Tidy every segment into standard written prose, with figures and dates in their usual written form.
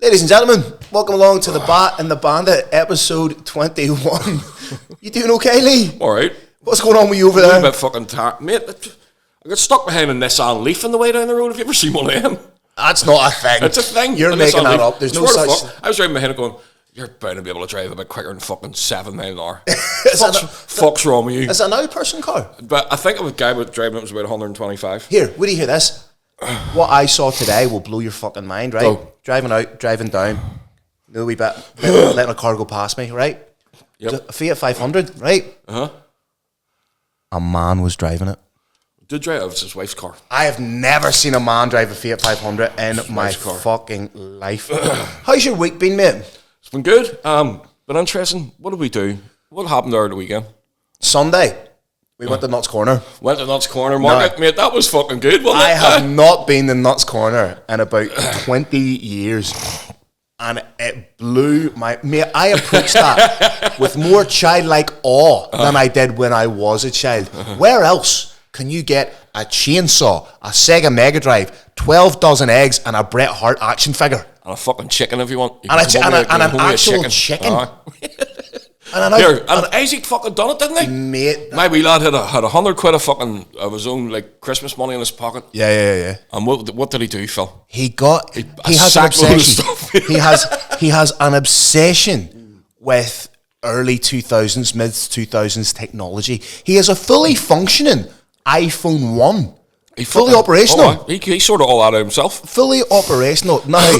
Ladies and gentlemen, welcome along to the Bat and the Bandit, episode 21. You doing okay, Lee? Alright. What's going on with you over there? I'm a bit fucking tired. Mate, I got stuck behind a Nissan Leaf on the way down the road. Have you ever seen one of them? That's not a thing. It's a thing. You're making that up. There's no such... I was driving behind it going, you're bound to be able to drive a bit quicker than fucking 7 miles an hour. Fuck's wrong with you? Is that an out-person car? But I think a guy was driving it was about 125. Here, wait do you hear this? What I saw today will blow your fucking mind, right? Go. Driving out, driving down, a wee bit, letting a car go past me, right? Yep. A Fiat 500, right? Uh-huh. A man was driving it. Did drive it? It was his wife's car. I have never seen a man drive a Fiat 500 in my fucking life. How's your week been, mate? It's been good. Been interesting. What did we do? What happened there the weekend? Sunday. We went to Nuts Corner. Went to Nuts Corner Market, mate. That was fucking good, wasn't it? I have not been to Nuts Corner in about 20 years. And it blew my... Mate, I approached that with more childlike awe than I did when I was a child. Where else can you get a chainsaw, a Sega Mega Drive, 12 dozen eggs, and a Bret Hart action figure? And a fucking chicken if you want. You and an actual chicken. And Isaac fucking done it, didn't he? Mate, my wee lad had £100 of his own like Christmas money in his pocket. Yeah. And what did he do, Phil? He has an obsession. he has an obsession with early 2000s, mid 2000s technology. He has a fully functioning iPhone 1. Fully operational. He sorted all that out himself. Fully operational. Now,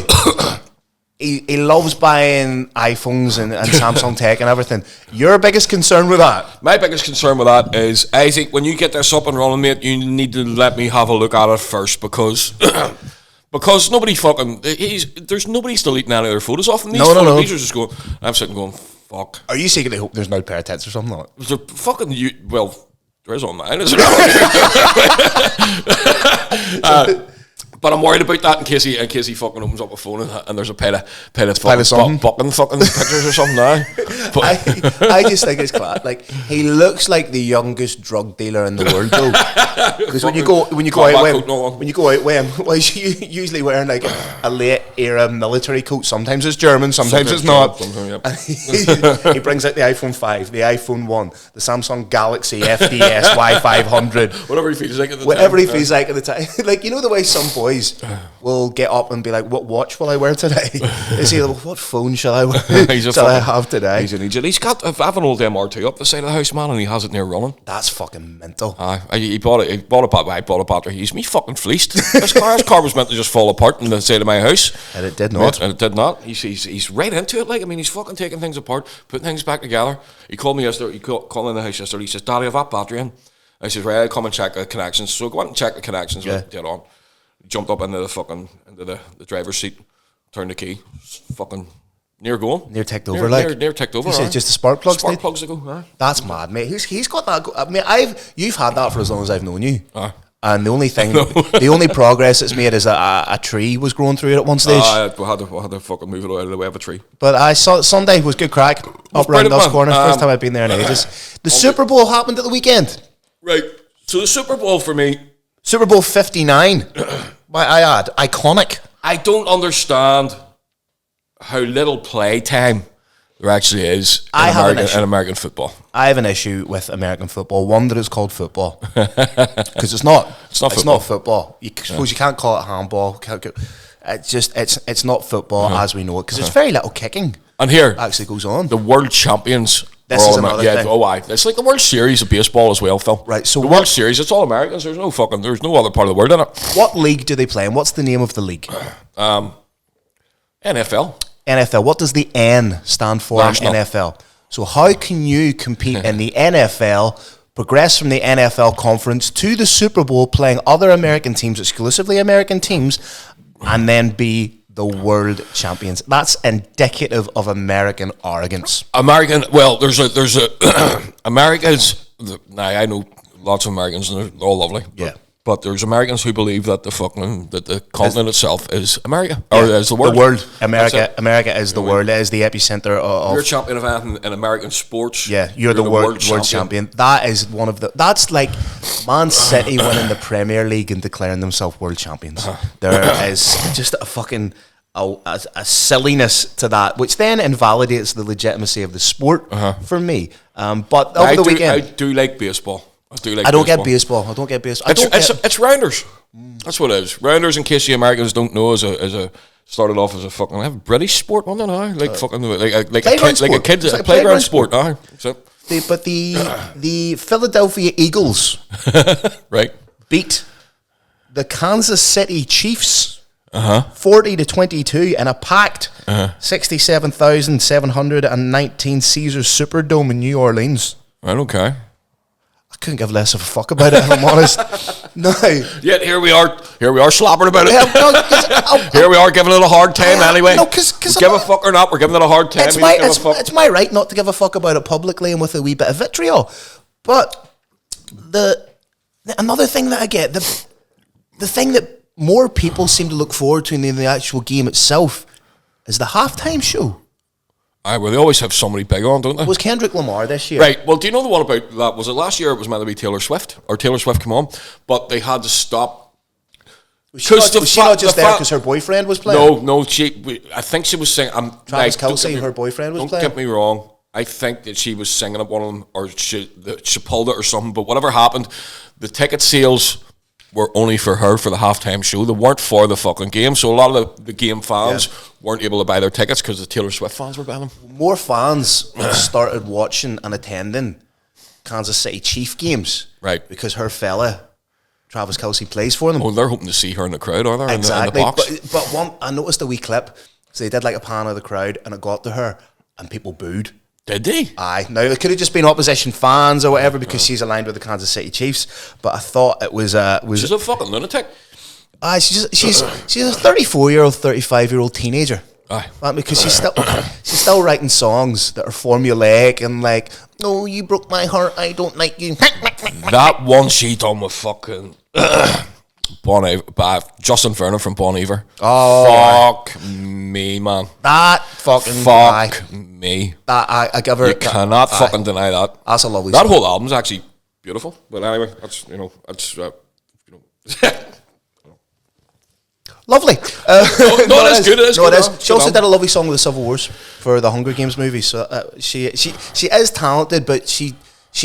he loves buying iPhones and Samsung tech and everything. Your biggest concern with that? My biggest concern with that is, Isaac, when you get this up and running, mate, you need to let me have a look at it first because nobody fucking... There's nobody's deleting any of their photos off. And these no. These are just going... I'm sitting going, fuck. Are you secretly hoping there's no pair of tits or something like that? They're fucking... there is on mine, isn't it? But I'm worried about that in case he fucking opens up a phone and there's a pile of fucking bucking fucking pictures or something now. I just think it's class. Like, he looks like the youngest drug dealer in the world, though. Because when you go out with him, well, he's usually wearing like a late era military coat. Sometimes it's German, sometimes it's not. He brings out the iPhone 5, the iPhone 1, the Samsung Galaxy FDS Y500, whatever he feels like at the time. Like, you know the way some boys will get up and be like, what watch will I wear today? They say, what phone shall I wear? Shall I have today? He's got I have an old MR2 up the side of the house, man, and he has it near running. That's fucking mental. He bought a battery. He's me fucking fleeced. His car was meant to just fall apart on the side of my house, and it did not. He's right into it. Like, I mean, he's fucking taking things apart, putting things back together. He called me yesterday. He called in the house yesterday. He says, "Daddy, I've that battery in." I said, "Right, I'll come and check the connections." So I go out and check the connections. Yeah. Get on. Jumped up into the driver's seat, turned the key, fucking near going. Near ticked over, like. Near ticked over. He said just the spark plugs. Spark plugs to go. That's mad, mate. He's got that. I mean, you've had that for as long as I've known you. And the only thing, the only progress it's made is that a tree was growing through it at one stage. We had to fucking move it out of the way of a tree. But I saw Sunday was good crack up around Nuts Corner. First time I've been there in ages. The Super Bowl happened at the weekend. Right. So the Super Bowl for me, Super Bowl 59. I add, iconic. I don't understand how little play time there actually is in American football. I have an issue with American football. One, that it's called football. Because it's not. It's not football. You suppose you can't call it handball. It's not football as we know it. Because there's very little kicking. And here actually goes on. The world champions. This is another thing. It's like the World Series of baseball as well, Phil. Right. So the World Series, it's all Americans. There's no other part of the world in it. What league do they play in? What's the name of the league? NFL. NFL. What does the N stand for in NFL? So how can you compete in the NFL, progress from the NFL conference to the Super Bowl, playing other American teams, exclusively American teams, and then be the world champions? That's indicative of American arrogance. There's a Americans. I know lots of Americans, and they're all lovely. Yeah. But there's Americans who believe that the continent itself is America, or is the world. The world. America is the world. It is the epicenter of... You're a champion of anything in American sports. Yeah, you're the world champion. That is one of the... That's like Man City winning the Premier League and declaring themselves world champions. There is just a fucking... a silliness to that, which then invalidates the legitimacy of the sport for me. But over the weekend, I do like baseball. I don't get baseball. It's rounders. That's what it is. Rounders, in case the Americans don't know, is a started off as a fucking British sport, wasn't it? Like fucking like a kid's playground sport. So. But the Philadelphia Eagles right beat the Kansas City Chiefs 40-22 in a packed 67,719 Caesars Superdome in New Orleans. Right, okay. I couldn't give less of a fuck about it, if I'm honest. No. Yet here we are slobbering about it. Here we are giving it a hard time anyway. No, because give a fuck or not, we're giving it a hard time. It's my right not to give a fuck about it publicly and with a wee bit of vitriol. But another thing that I get, the thing that more people seem to look forward to than the actual game itself is the halftime show. Well, they always have somebody big on, don't they? Was Kendrick Lamar this year? Right. Well, do you know the one about that? Was it last year? It was meant to be Taylor Swift came on, but they had to stop. Was she not just there because her boyfriend was playing? No. I think she was singing. Travis Kelce, her boyfriend was playing. Don't get me wrong. I think that she was singing at one of them, or she pulled it or something. But whatever happened, the ticket sales were only for her for the halftime show. They weren't for the fucking game. So a lot of the game fans weren't able to buy their tickets because the Taylor Swift fans were buying them. More fans started watching and attending Kansas City Chief games. Right. Because her fella, Travis Kelce, plays for them. Oh, they're hoping to see her in the crowd, are they? Exactly. In the box? But I noticed a wee clip. So they did like a pan of the crowd and it got to her and people booed. Did they? Aye. Now, it could have just been opposition fans or whatever because she's aligned with the Kansas City Chiefs. But I thought it was... She's a fucking lunatic. Aye, she's a 34-year-old, 35-year-old teenager. Aye. Because she's still writing songs that are formulaic and like, oh, you broke my heart, I don't like you. That one she done with fucking... Justin Vernon from Bon Iver. Oh, fuck me, man. That fucking fuck me. That I give her. You cannot fucking deny that. That's a lovely. That song. whole album's actually beautiful. But anyway, that's lovely. It is good. It is good. She also did a lovely song with the Civil Wars for the Hunger Games movie. So she is talented, but she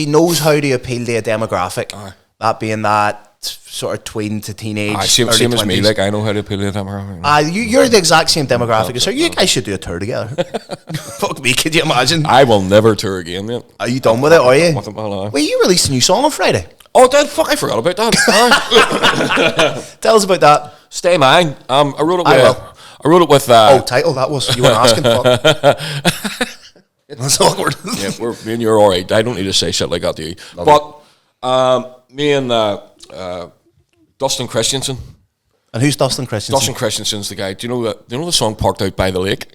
knows how to appeal to a demographic. That being that sort of tween to teenage. Same as me. Like I know how to appeal to a demographic. You're the exact same demographic. So you guys should do a tour together. Fuck me, could you imagine? I will never tour again, mate. Are you done with it? Are you? Wait, you released a new song on Friday. Oh, Dad, fuck! I forgot about that. Tell us about that. Stay Mine. I wrote it with. Title that was. You weren't asking. Fuck. That's awkward. Yeah, me and you're all right. I don't need to say shit like that to you. But me and Dustin Christensen. And who's Dustin Christensen? Dustin Christensen's the guy. Do you know the song "Parked Out by the Lake"?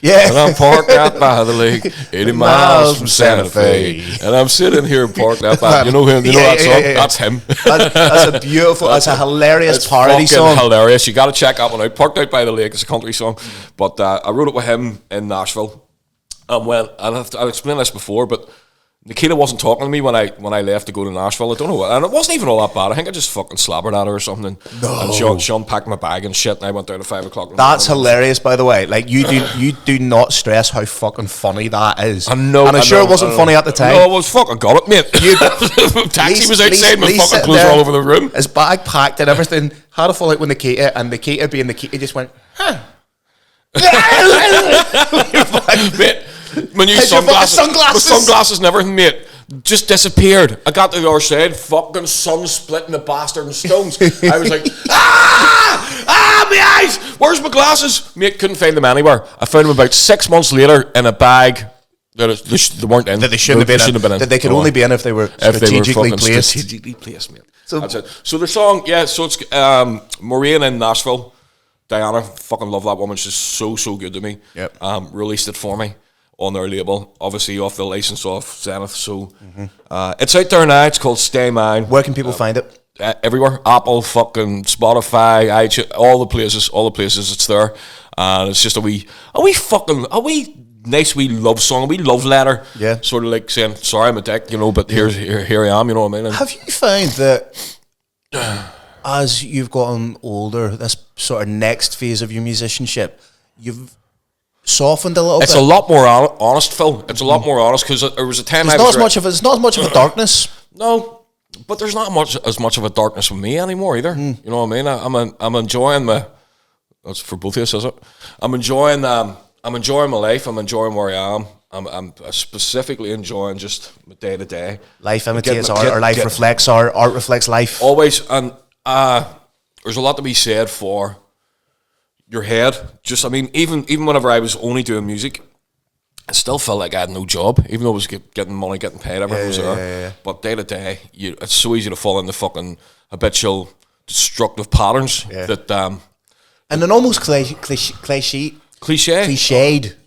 Yeah. And I'm parked out by the lake, 80 miles from Santa Fe, and I'm sitting here parked out by. You know him? You know that song? Yeah. That's him. That's a beautiful. That's a hilarious parody song. Hilarious. You got to check that one out. Parked Out by the Lake. It's a country song, but I wrote it with him in Nashville. I've explained this before, but Nikita wasn't talking to me when I left to go to Nashville. I don't know what, and it wasn't even all that bad. I think I just fucking slobbered at her or something. And Sean packed my bag and shit, and I went down at 5 o'clock. That's hilarious, by the way. Like you do not stress how fucking funny that is. I know, and I'm sure it wasn't funny at the time. No, I was fucking got it, mate. Taxi was outside, my fucking clothes all over the room. His bag packed and everything. Had a fall out with Nikita, and Nikita being Nikita just went, huh. Mate, my new sunglasses and everything, mate, just disappeared. I got to the other side, fucking sun splitting the bastard in stones. I was like, my eyes! Where's my glasses? Mate, couldn't find them anywhere. I found them about 6 months later in a bag that they weren't in. That they shouldn't have been in. That they could only be in if they were strategically placed. Strategically placed, mate. That's it. So the song, so it's Maureen in Nashville. Diana, fucking love that woman. She's so good to me. Yep. Released it for me on their label, obviously off the license of Zenith. So it's out there now. It's called Stay Mine. Where can people find it? Everywhere. Apple, fucking Spotify, iTunes, all the places it's there. And it's just a wee nice wee love song, a wee love letter. Yeah. Sort of like saying, sorry I'm a dick, but here I am, you know what I mean? Have you found that as you've gotten older, this sort of next phase of your musicianship, you've softened a little It's bit. a lot more honest, Phil. It's a lot more honest because there was a time It's not as much of a darkness. No, but there's not as much of a darkness with me anymore either. You know what I mean? I'm enjoying my. That's for both of us, is it? I'm enjoying my life. I'm enjoying where I am. I'm specifically enjoying just day to day. Life imitates art, or life reflects art. Art reflects life. Always, and there's a lot to be said for your head. Just, I mean, even whenever I was only doing music, I still felt like I had no job, even though I was getting money, getting paid, everything was there. Yeah. But day to day, it's so easy to fall into fucking habitual, destructive patterns that. And an almost cliched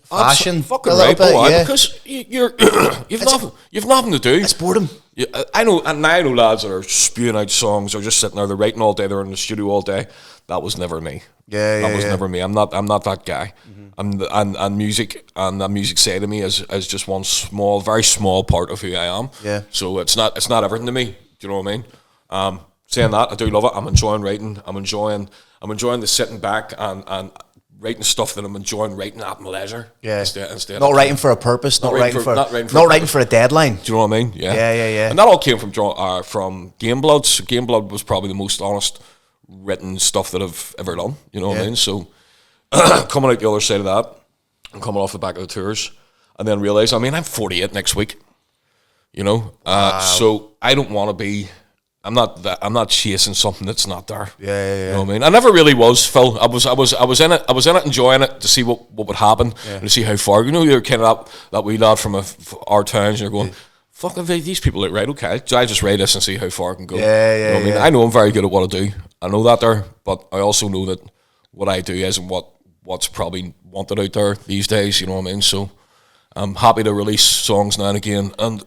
fashion, fucking right, because you've nothing to do. It's boredom. I know lads that are spewing out songs or just sitting there, they're writing all day, they're in the studio all day. That was never me. That was never me. I'm not that guy. And music and that music side of me is just one very small part of who I am. Yeah. So it's not everything to me. Do you know what I mean? Saying that, I do love it. I'm enjoying writing. I'm enjoying the sitting back and writing stuff that I'm enjoying writing at my leisure. Yeah. Instead not writing for a purpose. Not writing for a deadline. Do you know what I mean? Yeah. And that all came from Game Blood. So Game Blood was probably the most honest written stuff that I've ever done. You know what I mean? So coming out the other side of that and coming off the back of the tours and then realise, I mean, I'm 48 next week. You know? Wow. So I don't want to be... I'm not chasing something that's not there. Yeah. You know what I mean? I never really was, Phil. I was in it, enjoying it to see what would happen and to see how far. You know, you're kind of that wee lad from our towns, and you're going, fuck, these people look right, okay. So I just write this and see how far I can go. You know what I mean? I know I'm very good at what I do. I know that there, but I also know that what I do isn't what's probably wanted out there these days, you know what I mean? So I'm happy to release songs now and again and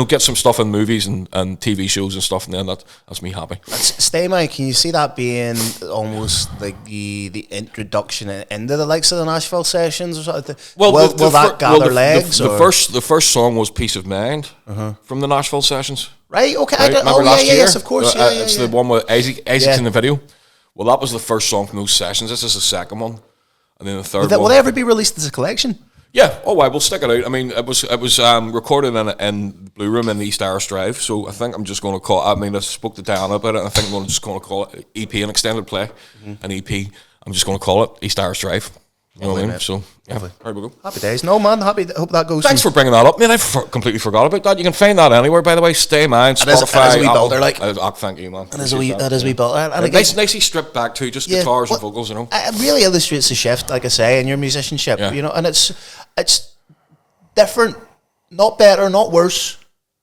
get some stuff in movies and TV shows and stuff, and then that's me happy. Stay, Mike, can you see that being almost like the introduction into the likes of the Nashville sessions or something? Will that gather legs? The first song was Peace of Mind from the Nashville sessions. Right, okay. Right? Remember last year? Yes, of course. It's the one with Isaac's in the video. Well, that was the first song from those sessions. This is the second one. And then the third one. Will they ever be released as a collection? Yeah, we'll stick it out. I mean, it was recorded in Blue Room in East Irish Drive, so I think I'm just going to call. I mean, I spoke to Diana about it. And I think I'm just going to call it EP, an extended play, an EP. I'm just going to call it East Irish Drive. You know what I mean? So, yeah, there we go. Happy days. No, man, hope that goes. Thanks for bringing that up, man. I completely forgot about that. You can find that anywhere, by the way. Stay Mine, Spotify. It is a wee belter, like. Thank you, man. It is a wee belter. And nicely stripped back too, just guitars and vocals, you know. It really illustrates the shift, like I say, in your musicianship, you know, and it's different, not better, not worse,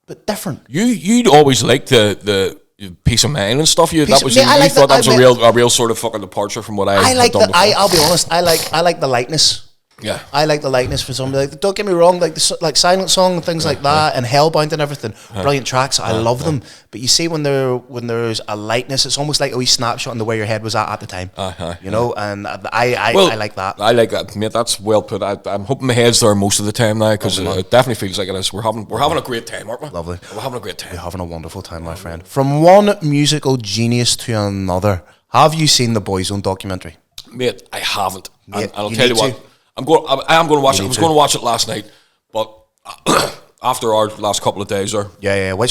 but different. You'd always liked the Peace of Mind and stuff. You thought that was a real sort of fucking departure from what I like. I'll be honest. I like the lightness. Yeah, I like the lightness for somebody. Like, don't get me wrong, like Silent Song and things like that, and Hellbound and everything, brilliant tracks. I love them. But you see, when there's a lightness, it's almost like a wee snapshot into where your head was at the time. You know, and I like that. I like that, mate. That's well put. I'm hoping my head's there most of the time now, because it definitely feels like it is. We're having a great time, aren't we? Lovely. We're having a great time. We're having a wonderful time, my friend. From one musical genius to another, have you seen the Boyzone documentary? Mate, I haven't. Mate, and I'll tell you what. I am going to watch it. I was going to watch it last night, but after our last couple of days, which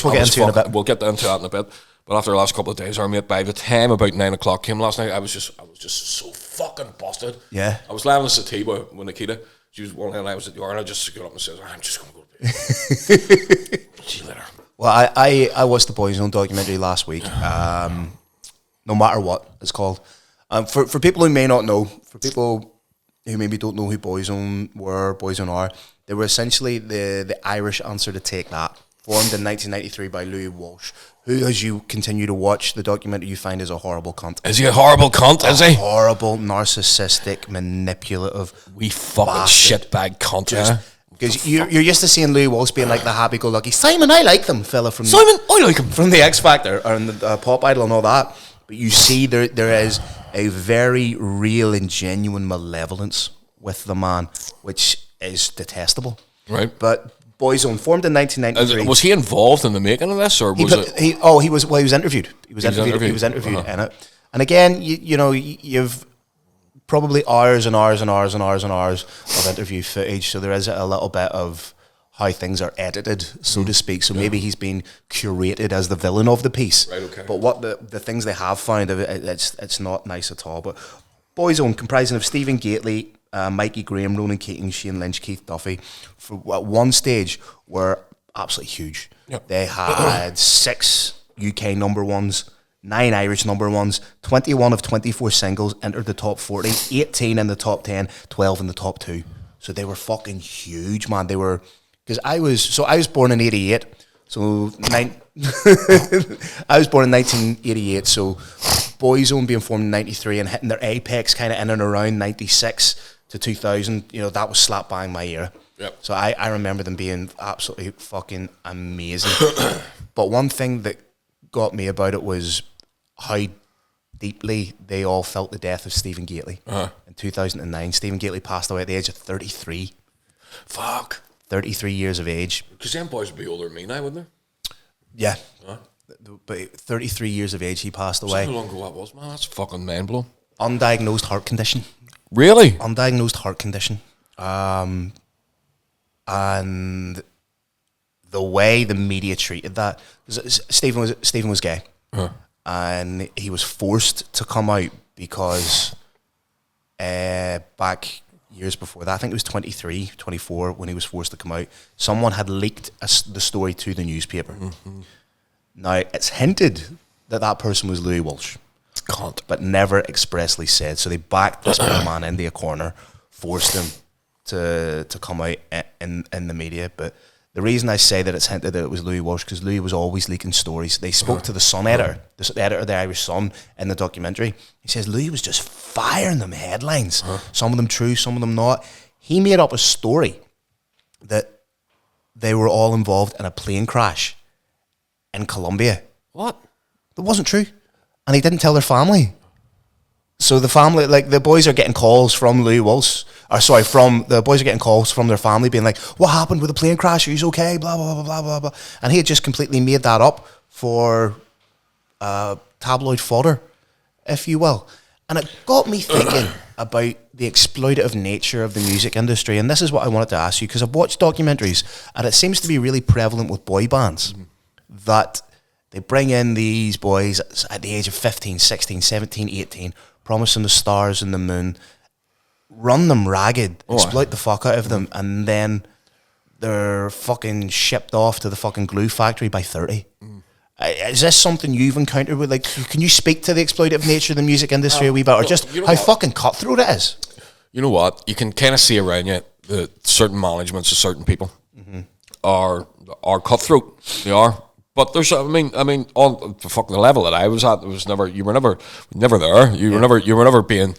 we'll get into in a bit. We'll get into that in a bit. But after the last couple of days, mate, by the time about 9 o'clock came last night, I was just so fucking busted. Yeah. I was lying on the settee with Nikita. She was one, and I was at the yard, and I just got up and said, "I'm just going to go to bed." See you later. Well, I watched the Boyzone documentary last week. No Matter What, it's called. For people who may not know, for people who maybe don't know who Boyzone are, they were essentially the Irish answer to Take That, formed in 1993 by Louis Walsh, who, as you continue to watch the documentary, you find is a horrible cunt. Is he a horrible cunt, is he? Horrible, narcissistic, manipulative, wee fucking shitbag cunt, because you're used to seeing Louis Walsh being like the happy-go-lucky, Simon, I like them, fella from... Simon, I like him. From the X Factor, and the Pop Idol and all that. But you see there is a very real and genuine malevolence with the man, which is detestable. Right. But Boyzone, formed in 1993. Was he involved in the making of this, or was it? He was interviewed. He was interviewed in it. And again, you've probably hours and hours and hours and hours and hours of interview footage. So there is a little bit of how things are edited, so to speak. So maybe he's been curated as the villain of the piece. Right, okay. But what the things they have found, it's not nice at all. But Boyzone, comprising of Stephen Gately, Mikey Graham, Ronan Keating, Shane Lynch, Keith Duffy, at one stage were absolutely huge. Yep. They had 6 UK number ones, 9 Irish number ones, 21 of 24 singles entered the top 40, 18 in the top 10, 12 in the top 2. So they were fucking huge, man. They were... Because I was born in 88, so I was born in 1988, so Boyzone being formed in 93 and hitting their apex kind of in and around 96 to 2000, that was slap bang my era. Yep. So I remember them being absolutely fucking amazing. But one thing that got me about it was how deeply they all felt the death of Stephen Gately in 2009. Stephen Gately passed away at the age of 33. Fuck. 33 years of age. Because them boys would be older than me now, wouldn't they? Yeah. But 33 years of age, he passed away. How long ago that was, man? That's fucking mind-blowing. Undiagnosed heart condition. Really? Undiagnosed heart condition. And the way the media treated that... Stephen was gay. And he was forced to come out because back... years before that, I think it was 23, 24 when he was forced to come out, someone had leaked the story to the newspaper. Now, it's hinted that person was Louis Walsh. Can't. But never expressly said. So they backed this poor man into a corner, forced him to come out in the media. But the reason I say that it's hinted that it was Louis Walsh, because Louis was always leaking stories. They spoke to the Sun editor, the editor of the Irish Sun in the documentary. He says Louis was just firing them headlines. Some of them true, some of them not. He made up a story that they were all involved in a plane crash in Colombia. What? That wasn't true. And he didn't tell their family. So the family, like the boys are getting calls from Louis Walsh, the boys are getting calls from their family being like, what happened with the plane crash? He's okay, blah, blah, blah, blah, blah, blah. And he had just completely made that up for tabloid fodder, if you will. And it got me thinking about the exploitative nature of the music industry. And this is what I wanted to ask you, because I've watched documentaries and it seems to be really prevalent with boy bands that they bring in these boys at the age of 15, 16, 17, 18, promise them the stars and the moon, run them ragged, exploit the fuck out of them, and then they're fucking shipped off to the fucking glue factory by 30. Is this something you've encountered with? Like, can you speak to the exploitative nature of the music industry a wee bit, or just how fucking cutthroat it is? You know what? You can kind of see around you that certain managements of certain people are cutthroat. They are. But there's, I mean, on the level that I was at, you were never there. You were never being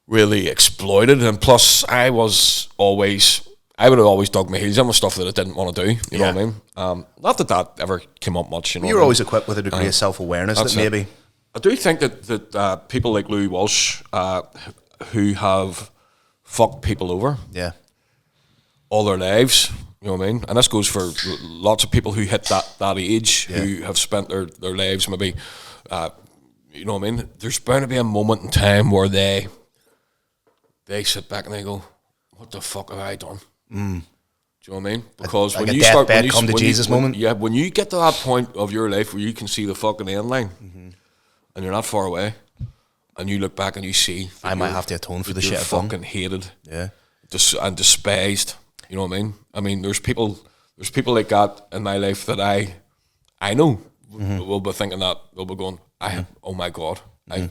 really exploited. And plus, I would have always dug my heels in with stuff that I didn't want to do. You know what I mean? Not that ever came up much. You were always equipped with a degree of self-awareness that maybe. I do think that people like Louis Walsh, who have fucked people over, all their lives. You know what I mean? And this goes for lots of people who hit that age, who have spent their lives maybe, you know what I mean? There's bound to be a moment in time where they sit back and they go, what the fuck have I done? Do you know what I mean? Because when you start... when you get to that point of your life where you can see the fucking end line, and you're not far away, and you look back and you see... I might have to atone for the shit I've done. Fucking hated. Yeah. And despised. You know what I mean? I mean, there's people like that in my life that I know will be thinking that, they'll be going, oh my God, I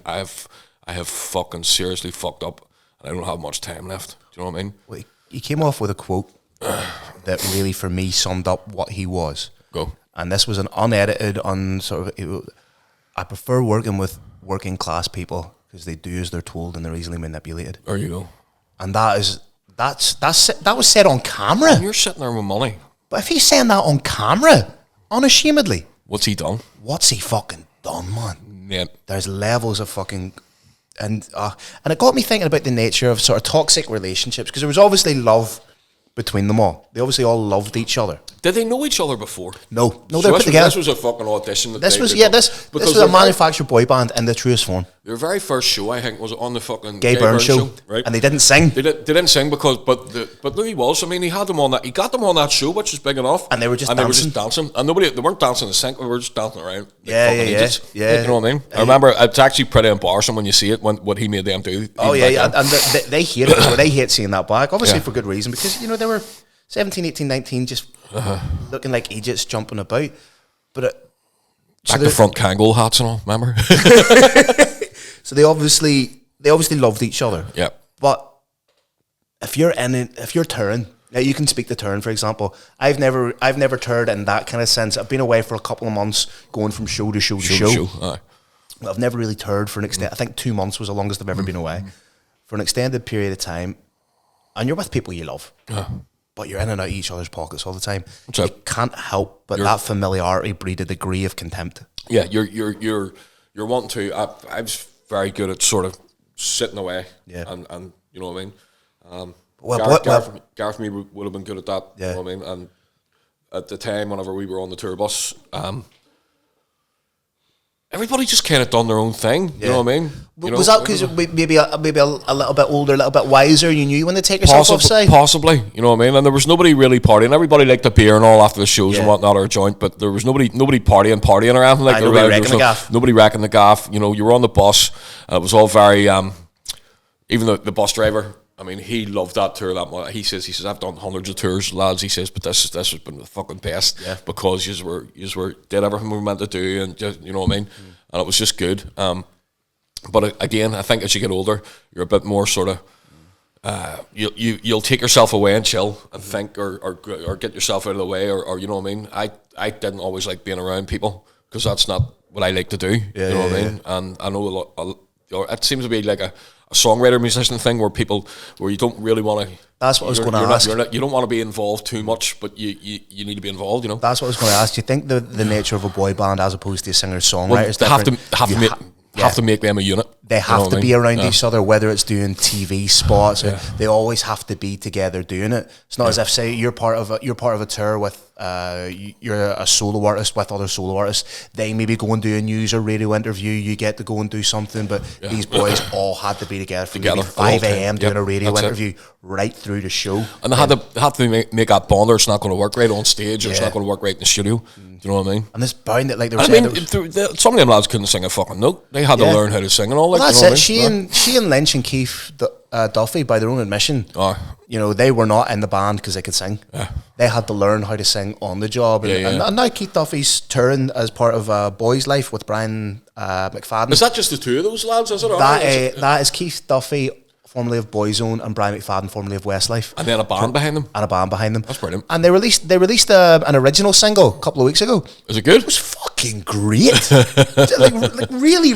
have fucking seriously fucked up, and I don't have much time left. Do you know what I mean? Well, he came off with a quote that really, for me, summed up what he was. Go. And this was an unedited, I prefer working with working class people because they do as they're told and they're easily manipulated. There you go. And that was said on camera. And you're sitting there with money. But if he's saying that on camera, unashamedly, what's he done? What's he fucking done, man? Yeah. There's levels of fucking... And it got me thinking about the nature of sort of toxic relationships, because there was obviously love between them all. They obviously all loved each other. Did they know each other before? No, they were put together. This was a fucking audition. This was a manufactured boy band in the truest form. Their very first show, I think, was on the fucking Gay Byrne show, right? And they didn't sing. They didn't sing but Louis was. I mean, he had them on that. He got them on that show, which was big enough. And they were just dancing. And they weren't dancing in sync. They were just dancing around. Yeah. You know what I mean? I remember it's actually pretty embarrassing when you see it, what he made them do. Oh yeah, and they hate it. They hate seeing that back. Obviously for good reason, because they were 17, 18, 19, just looking like idiots jumping about. But back to front Kangol hats and all, remember? So they obviously loved each other. Yeah. But if you're touring, now you can speak to touring, for example. I've never toured in that kind of sense. I've been away for a couple of months, going from show to show to show. Aye. I've never really toured for an extent. I think 2 months was the longest I've ever been away for an extended period of time. And you're with people you love. But you're in and out of each other's pockets all the time. You can't help but that familiarity breed a degree of contempt. Yeah, you're wanting to. I was very good at sort of sitting away. Yeah, and you know what I mean. Gareth me would have been good at that. Yeah. You know what I mean. And at the time, whenever we were on the tour bus, everybody just kind of done their own thing. You know what I mean? Was that because maybe a little bit older, a little bit wiser? You knew when to take yourself offside? Possibly. You know what I mean? And there was nobody really partying. Everybody liked a beer and all after the shows and whatnot, or a joint, but there was nobody partying around. Like nobody wrecking the gaff. Nobody wrecking the gaff. You know, you were on the bus. And it was all very, even the bus driver, I mean, he loved that tour that much. He says, I've done hundreds of tours, lads. He says, but this has been the fucking best because you were did everything we were meant to do, and just, you know what I mean. And it was just good. But again, I think as you get older, you're a bit more sort of you'll take yourself away and chill and think, or get yourself out of the way, or you know what I mean. I didn't always like being around people because that's not what I like to do. You know what I mean. And I know it seems to be like a songwriter musician thing where you don't really want to. That's what I was going to ask. You don't want to be involved too much, but you need to be involved. You know. That's what I was going to ask. Do you think the nature of a boy band as opposed to a singer songwriter is different? Have to make them a unit. They have to be around each other, whether it's doing TV spots. Or they always have to be together doing it. It's not as if, say, you're part of a tour with you're a solo artist with other solo artists. They maybe go and do a news or radio interview. You get to go and do something, but these boys all had to be together from maybe 5 a.m. doing a radio interview right through the show. And they had to make that bond, or it's not going to work right on stage, or it's not going to work right in the studio. Do you know what I mean? And this bound that, like, there was. Some of them lads couldn't sing a fucking note. They had to learn how to sing and all. Well, that's it. She and Lynch and Keith Duffy, by their own admission, they were not in the band because they could sing. They had to learn how to sing on the job. And now Keith Duffy's touring as part of Boys Life with Brian McFadden. Is that just the two of those lads? Is it? That is Keith Duffy, formerly of Boyzone, and Brian McFadden, formerly of Westlife. And then a band behind them. That's brilliant. And they released an original single a couple of weeks ago. Is it good? It was fucking great. really,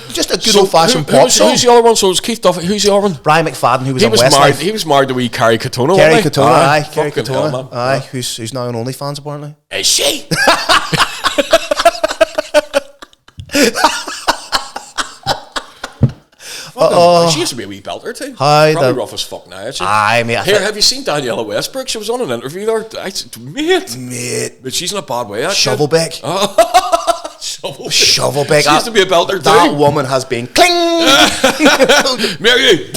just a good old-fashioned pop song. Who's the other one? So it was Keith Duffy. Who's the other one? Brian McFadden, who was on Westlife. He was married to wee Carrie Katona. Carrie Katona, who's now on OnlyFans apparently. Is she? She used to be a wee belter too. Probably rough as fuck now. Have you seen Daniela Westbrook? She was on an interview there. I said, mate, but she's in a bad way. Shovelbeck. Shovelbeck. She used to be a belter too. That woman has been cling. Mary.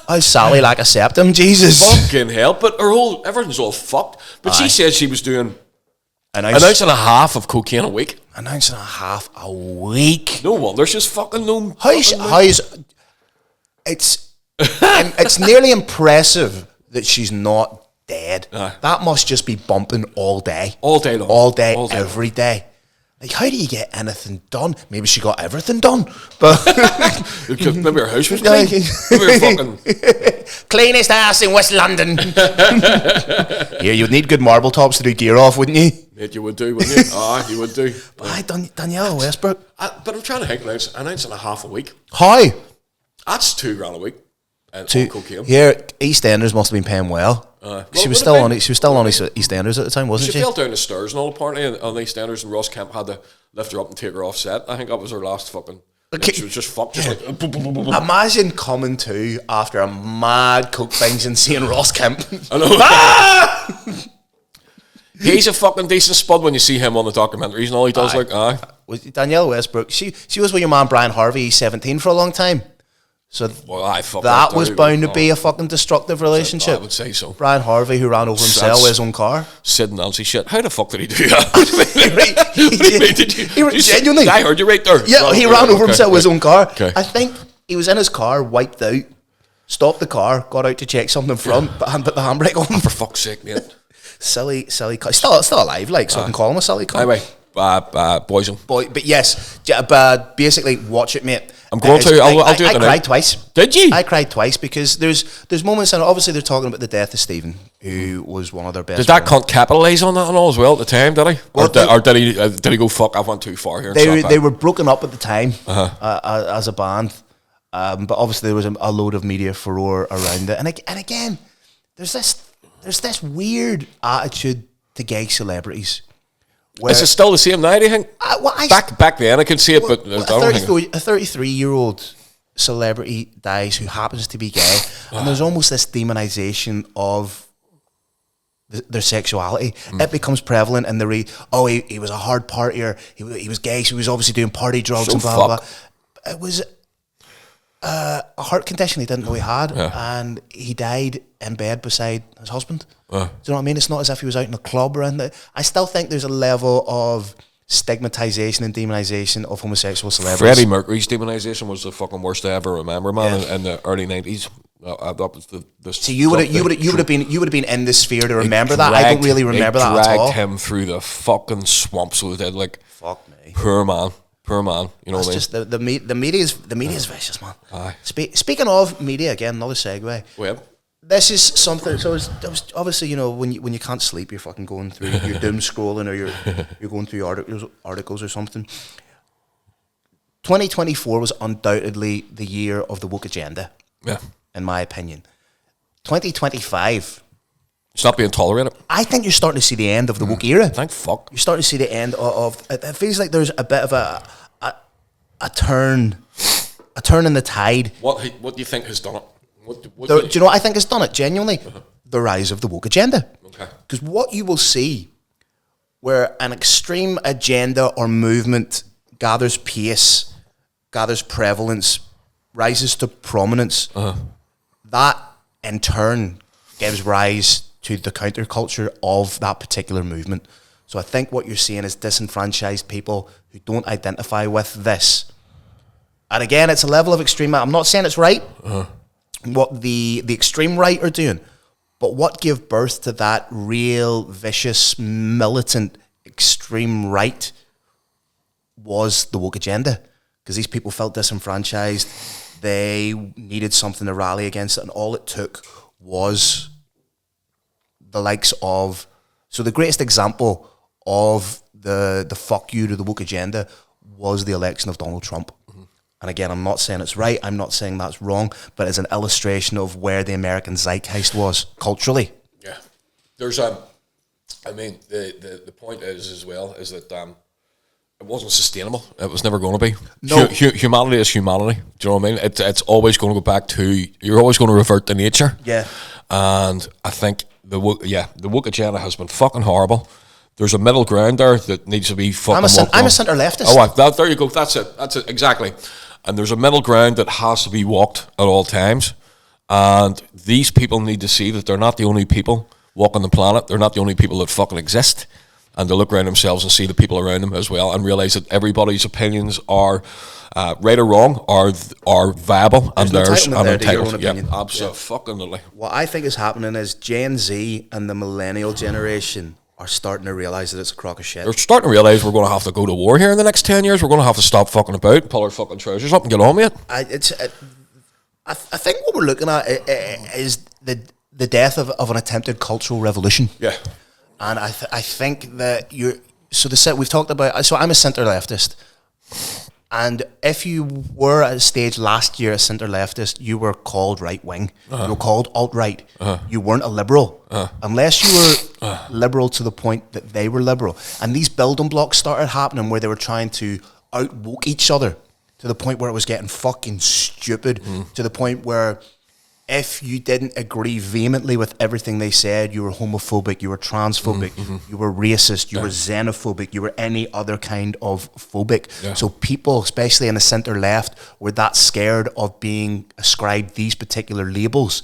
Oh, Sally like a septum, Jesus. Fucking hell! But everything's all fucked. But she said she was doing an ounce and a half of cocaine a week. An ounce and a half a week. No wonder she's fucking no. It's nearly impressive that she's not dead. That must just be bumping all day. All day long. All day, every day. Like, how do you get anything done? Maybe she got everything done. But maybe her house was clean. Maybe her fucking cleanest ass in West London. Yeah, you'd need good marble tops to do gear off, wouldn't you? Mate, you would do, wouldn't you? You would do. But Daniela Westbrook. But I'm trying to think, an ounce and a half a week. How? That's $2,000 a week. On cocaine. Here, EastEnders must have been paying well. She was still on EastEnders at the time, wasn't she? She fell down the stairs and all, apparently, on EastEnders, and Ross Kemp had to lift her up and take her off set. I think that was her last fucking. She was just fucked. Just like. Imagine coming to after a mad coke binge and seeing Ross Kemp. I know. He's a fucking decent spud when you see him on the documentaries and all he does. Was Danielle Westbrook? She was with your man Brian Harvey, 17 for a long time. So that was bound to be a fucking destructive relationship. I would say so. Brian Harvey, who ran over himself with his own car. Sid and Nancy shit. How the fuck did he do that? He genuinely. I heard you right there. Yeah, he ran over himself with his own car. Okay. I think he was in his car, wiped out, stopped the car, got out to check something front, but put the handbrake on. For fuck's sake, mate. Silly cunt. Still alive, like, so I can call him a silly cunt. Anyway, but yes, but basically, watch it, mate. I'm going to. I'll do it. I cried twice. Did you? I cried twice because there's moments, and obviously they're talking about the death of Stephen, who was one of their best. Did that cunt capitalise on that and all as well at the time? Did he? Or did he go fuck? I went too far here. They were broken up at the time as a band, but obviously there was a load of media furore around it, and again, there's this weird attitude to gay celebrities. Is it still the same now, do you think? Back then I could see it, but a 33-year-old celebrity dies who happens to be gay, and there's almost this demonization of their sexuality. It becomes prevalent, and he was a hard partier, he was gay, so he was obviously doing party drugs and blah, blah, blah. It was a heart condition he didn't know he had, and he died in bed beside his husband. Do you know what I mean? It's not as if he was out in a club or anything. I still think there's a level of stigmatization and demonization of homosexual celebrities. Freddie Mercury's demonization was the fucking worst I ever remember, man. In the early 90s. That was the so you would have been in the sphere to remember that. I don't really remember that at all. Dragged him through the fucking swamp, so they did. Like, fuck me, poor man. You know what I mean? Just the media is vicious, man. Speaking of media, again, another segue. Well, this is something. So it was obviously, you know, when you can't sleep, you're fucking going through, you're doom scrolling, or you're going through articles or something. 2024 was undoubtedly the year of the woke agenda. Yeah, in my opinion. 2025. It's not being tolerated. I think you're starting to see the end of the woke era. Thank fuck. You're starting to see the end of it feels like there's a bit of a turn in the tide. What do you think has done it? Do you know what I think has done it? Genuinely, the rise of the woke agenda. Okay. Because what you will see, where an extreme agenda or movement gathers pace, gathers prevalence, rises to prominence, that in turn gives rise to the counterculture of that particular movement. So I think what you're seeing is disenfranchised people who don't identify with this. And again, it's a level of extreme. I'm not saying it's right, what the extreme right are doing, but what gave birth to that real vicious, militant, extreme right was the woke agenda. Because these people felt disenfranchised. They needed something to rally against it, and all it took was the likes of... So the greatest example of the fuck you to the woke agenda was the election of Donald Trump. And again, I'm not saying it's right, I'm not saying that's wrong, but it's an illustration of where the American zeitgeist was culturally. Yeah. There's I mean, the point is as well, is that it wasn't sustainable. It was never going to be. No. Humanity is humanity. Do you know what I mean? It's always going to go back to... You're always going to revert to nature. Yeah. And I think the woke agenda has been fucking horrible. There's a middle ground there that needs to be fucking... I'm a centre leftist. Oh, there you go. That's it. Exactly. And there's a middle ground that has to be walked at all times. And these people need to see that they're not the only people walking the planet. They're not the only people that fucking exist. And to look around themselves and see the people around them as well, and realise that everybody's opinions are right or wrong, are viable, and theirs and entitled. Yeah, absolutely. What I think is happening is Gen Z and the millennial generation are starting to realise that it's a crock of shit. They're starting to realise we're going to have to go to war here in the next 10 years. We're going to have to stop fucking about, pull our fucking trousers up and get on with it. I think what we're looking at is the death of an attempted cultural revolution. Yeah. And I think that we've talked about, so I'm a centre leftist. And if you were at a stage last year a centre leftist, you were called right wing. You were called alt-right. You weren't a liberal. Unless you were liberal to the point that they were liberal. And these building blocks started happening where they were trying to out-woke each other to the point where it was getting fucking stupid, to the point where if you didn't agree vehemently with everything they said, you were homophobic, you were transphobic, you were racist, you were xenophobic, you were any other kind of phobic. So people, especially in the centre left, were that scared of being ascribed these particular labels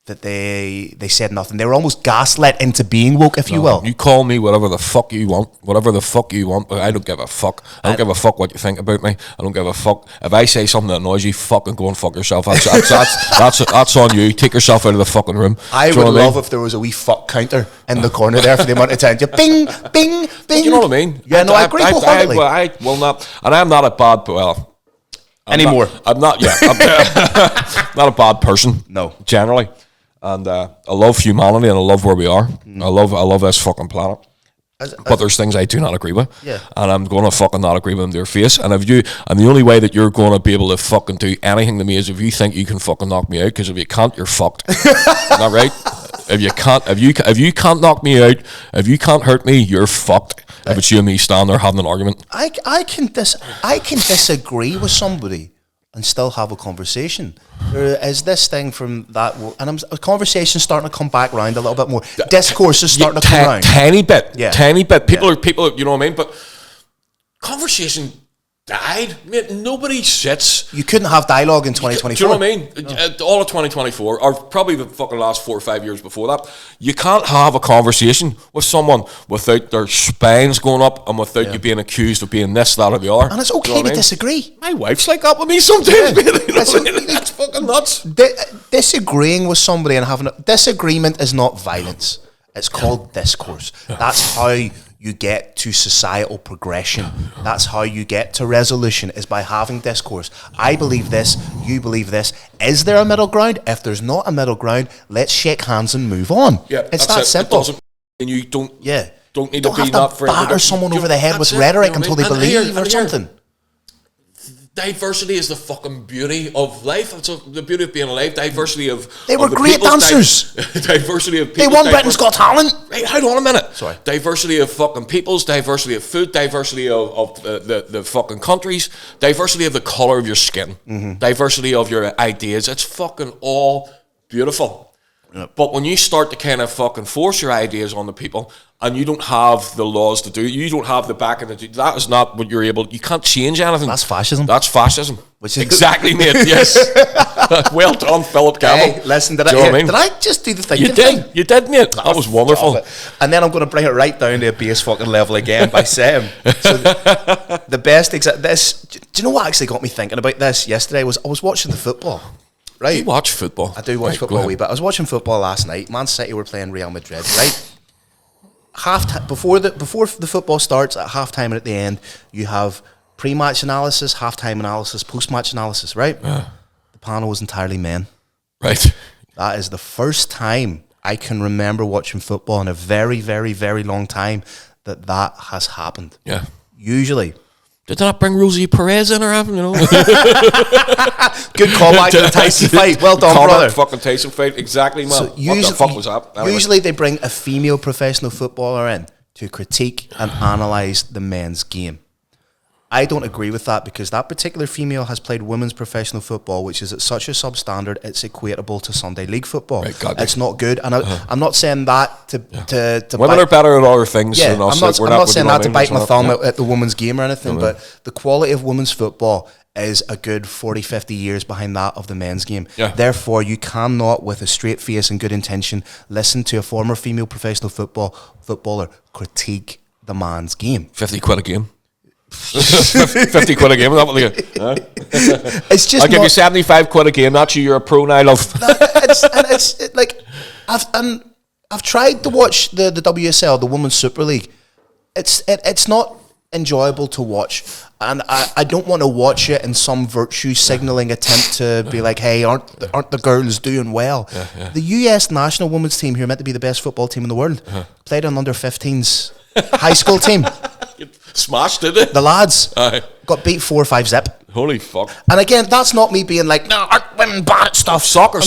that they said nothing. They were almost gaslit into being woke, if you will. You call me whatever the fuck you want, but I don't give a fuck. I don't give a fuck what you think about me. I don't give a fuck. If I say something that annoys you, fucking go and fuck yourself. That's on you. Take yourself out of the fucking room. I would love if there was a wee fuck counter in the corner there for the amount of time. Just bing, bing, bing. You know what I mean? Yeah, I agree wholeheartedly. I will not, and I'm not a bad, I'm not a bad person. No. Generally. And I love humanity, and I love where we are. I love this fucking planet. But there's things I do not agree with, and I'm going to fucking not agree with them to their face. And and the only way that you're going to be able to fucking do anything to me is if you think you can fucking knock me out. Because if you can't, you're fucked. Isn't that right? If you can't knock me out, if you can't hurt me, you're fucked. If it's you and me standing there having an argument, I can disagree with somebody and still have a conversation. There is this thing from that, and a conversation starting to come back round a little bit more. Discourse is starting to come round. Tiny bit. People are, you know what I mean? But conversation died. Mate, nobody sits. You couldn't have dialogue in 2024. Do you know what I mean? All of 2024, or probably the fucking last 4 or 5 years before that, you can't have a conversation with someone without their spines going up and without you being accused of being this, that, or the other. And it's okay to disagree. My wife's like that with me sometimes. You know what I mean? That's fucking nuts. Disagreeing with somebody and having disagreement is not violence. It's called discourse. That's how you get to societal progression. That's how you get to resolution, is by having discourse. I believe this, you believe this. Is there a middle ground? If there's not a middle ground, let's shake hands and move on. Yeah, it's that simple. And you don't need to be that friendly. Batter someone over the head with rhetoric until they believe or something. Diversity is the fucking beauty of life. It's the beauty of being alive. Diversity of they were great dancers. Diversity of people. They won Britain's Got Talent. Right, hold on a minute. Sorry. Diversity of fucking peoples. Diversity of food. Diversity of the fucking countries. Diversity of the colour of your skin. Diversity of your ideas. It's fucking all beautiful. Yep. But when you start to kind of fucking force your ideas on the people, and you don't have the laws to do it, you don't have the backing to do that, is not what you're able. You can't change anything. That's fascism. That's fascism. Exactly, mate. Yes. Well done, Philip Campbell. Hey, listen, did I just do the thing? You did, mate. That was wonderful. And then I'm going to bring it right down to a base fucking level again by saying, so the best this. Do you know what actually got me thinking about this yesterday? I was watching the football. Right. Do you watch football? I do watch football a wee bit. I was watching football last night. Man City were playing Real Madrid, right? Before the football starts, at halftime and at the end, you have pre-match analysis, halftime analysis, post-match analysis, right? Yeah. The panel was entirely men. Right. That is the first time I can remember watching football in a very, very, very long time that has happened. Yeah. Usually. Did that bring Rosie Perez in or having, you know? Good callback to the Tyson fight. Well done, brother. Fucking Tyson fight. Exactly, man. So what the fuck was that? Anyway. Usually they bring a female professional footballer in to critique and analyse the men's game. I don't agree with that, because that particular female has played women's professional football, which is at such a substandard, it's equatable to Sunday League football. Right, it's not good. And I'm not saying that to women are better at other things than us. I'm not saying that to bite my thumb at the women's game or anything, but the quality of women's football is a good 40, 50 years behind that of the men's game. Yeah. Therefore, you cannot, with a straight face and good intention, listen to a former female professional footballer critique the man's game. 50 quid a game. 50 quid a game, that what it's just I'll give you 75 quid a game. That's you're a pro now, love. It's like I've tried to watch the WSL, the Women's Super League. It's not enjoyable to watch, and I don't want to watch it in some virtue signaling attempt to be like, hey, aren't the girls doing well? The US national women's team, who are meant to be the best football team in the world, played an under 15s high school team. Smashed, did it? The lads got beat 4-5 zip. Holy fuck. And again, that's not me being like, no, aren't women bad at stuff? Soccer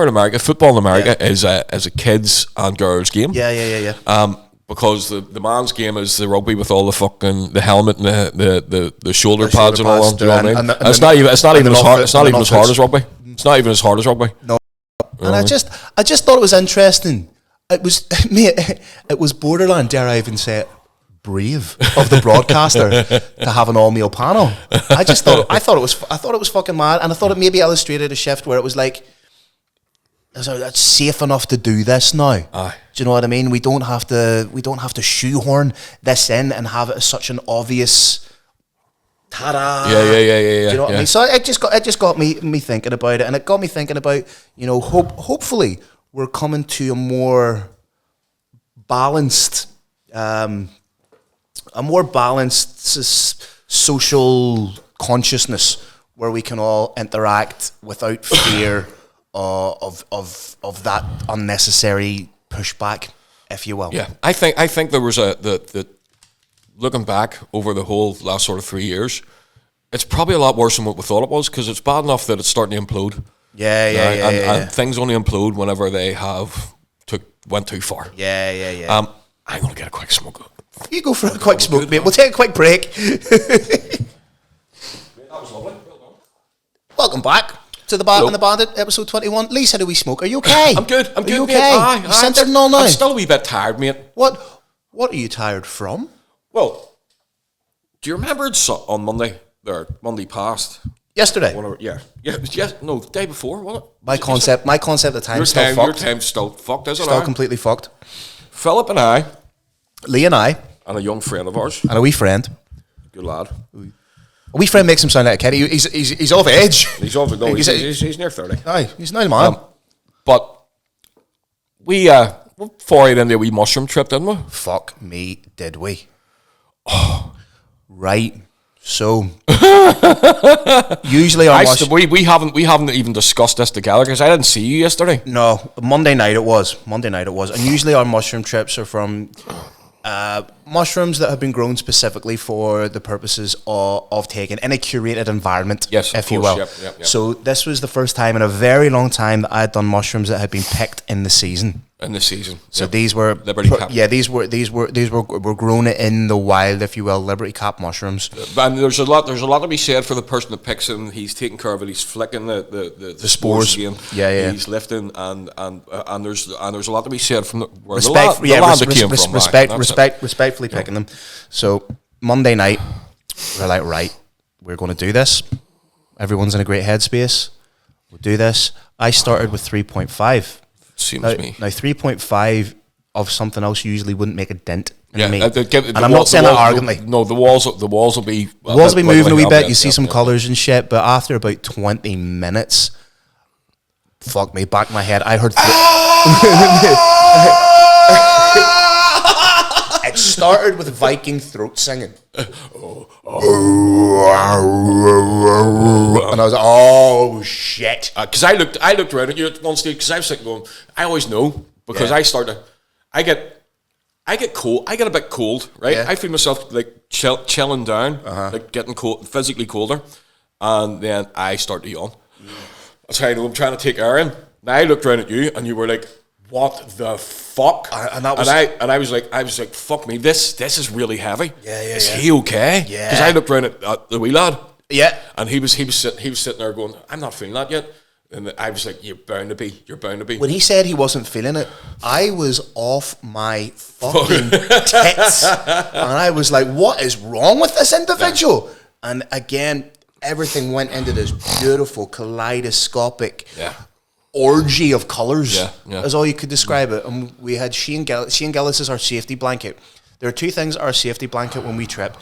in America, football in America is a kids and girls game. Yeah. Because the man's game is the rugby with all the fucking the helmet and the shoulder pads and all that. Do you know what I mean? It's not even as hard as rugby. It's not even as hard as rugby. No. and I just thought it was interesting. It was, mate, it was borderline, dare I even say it, brave of the broadcaster to have an all-male panel. I thought it was fucking mad, and I thought it maybe illustrated a shift where it was like, it's safe enough to do this now. Aye. Do you know what I mean? We don't have to shoehorn this in and have it as such an obvious ta-da. Yeah. Do you know what I mean? So it just got me thinking about it, and it got me thinking about, you know, hopefully we're coming to a more balanced social consciousness where we can all interact without fear of that unnecessary pushback, if you will. Yeah, I think there was the looking back over the whole last sort of 3 years, it's probably a lot worse than what we thought it was, because it's bad enough that it's starting to implode. And things only implode whenever they went too far. Yeah. I'm gonna get a quick smoke. You go for a quick smoke, mate. We'll take a quick break. That was lovely. Well done. Welcome back to the Bar and the Bandit, episode 21. Lee said, "Do we smoke? Are you okay? I'm good. Are you good, okay? Mate. You centered and all now? I'm still a wee bit tired, mate. What are you tired from? Well, do you remember on Monday past? Yesterday. Whatever, yeah. No, the day before, wasn't it? My concept of time is still fucked. Your time's still fucked, isn't it? Still completely fucked. Philip and I, Lee and I, and a young friend of ours, and a wee friend. Good lad. A wee friend makes him sound like a kid. He's off edge. He's off. No, he's near 30. Aye, he's not a man. But we forayed into a wee mushroom trip, didn't we? Fuck me, did we? Oh, right. So usually we haven't even discussed this together because I didn't see you yesterday. No, Monday night it was, and usually our mushroom trips are from mushrooms that have been grown specifically for the purposes of taking in a curated environment, yes, if you will. Yep. So this was the first time in a very long time that I had done mushrooms that had been picked in the season. So these were Liberty Cap. Yeah, these were grown in the wild, if you will, Liberty Cap mushrooms. And there's a lot to be said for the person that picks them. He's taking care of it. He's flicking the spores again. Yeah. He's lifting and there's a lot to be said from where respectfully picking them. So Monday night, we're like, right, we're going to do this. Everyone's in a great headspace. We'll do this. I started with 3.5. Seems me. Now 3.5 of something else usually wouldn't make a dent in me. And I'm not saying that arrogantly. No, the walls will be moving a wee bit. You see some colours and shit, but after about 20 minutes, fuck me, back of my head, I heard. It started with Viking throat singing. And I was like, oh shit. Because I looked around at you at one stage, because I was sitting going, I always know, because I get cold, I get a bit cold, right? I feel myself like chilling down, like getting cold, physically colder, and then I start to yawn. That's how I know I'm trying to take air in. Now I looked around at you, and you were like, what the fuck? And I was like, fuck me, this is really heavy. Is he okay? Yeah. Because I looked around at the wee lad. Yeah. And he was sitting there going, I'm not feeling that yet. And I was like, you're bound to be. When he said he wasn't feeling it, I was off my fucking tits. And I was like, what is wrong with this individual? Yeah. And again, everything went into this beautiful kaleidoscopic orgy of colours, is all you could describe it. And we had Shane Gillis is our safety blanket. There are two things that are our safety blanket when we trip.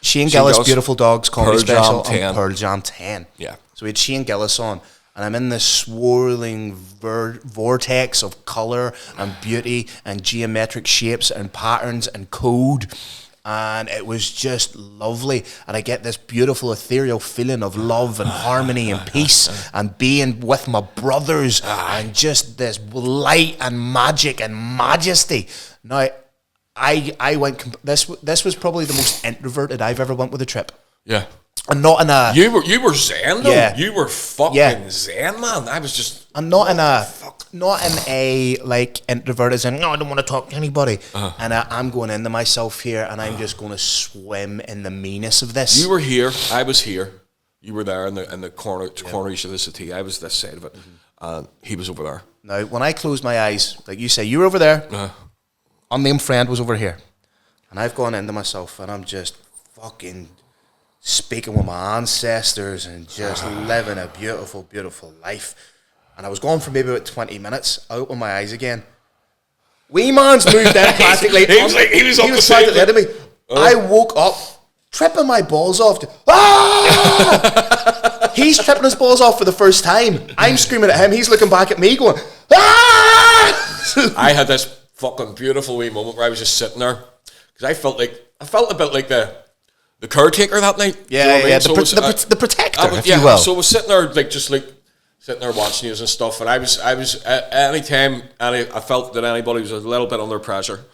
Shane Gillis, Beautiful Dogs Comedy Special, and Pearl Jam 10. Yeah. So we had Shane Gillis on, and I'm in this swirling vortex of colour and beauty and geometric shapes and patterns and code. And it was just lovely, and I get this beautiful ethereal feeling of love and harmony and peace and being with my brothers and just this light and magic and majesty. Now, I went. This was probably the most introverted I've ever went with a trip. Yeah, and not in a. You were zen though. Yeah. You were fucking zen, man. I was just. And not in a like introvert as in, no, I don't want to talk to anybody. And I'm going into myself here, and I'm just going to swim in the meanness of this. You were here, I was here. You were there in the corners of the city. I was this side of it, and he was over there. Now, when I closed my eyes, like you say, you were over there, unnamed friend was over here, and I've gone into myself, and I'm just fucking speaking with my ancestors and just living a beautiful, beautiful life. And I was gone for maybe about 20 minutes. I opened my eyes again. Wee man's moved in practically. he was practically ahead of me. I woke up tripping my balls off. He's tripping his balls off for the first time. I'm screaming at him. He's looking back at me going, I had this fucking beautiful wee moment where I was just sitting there because I felt a bit like the caretaker that night. Yeah, you know the protector, if you will. So I was sitting there sitting there watching you and stuff, and I was anytime I felt that anybody was a little bit under pressure,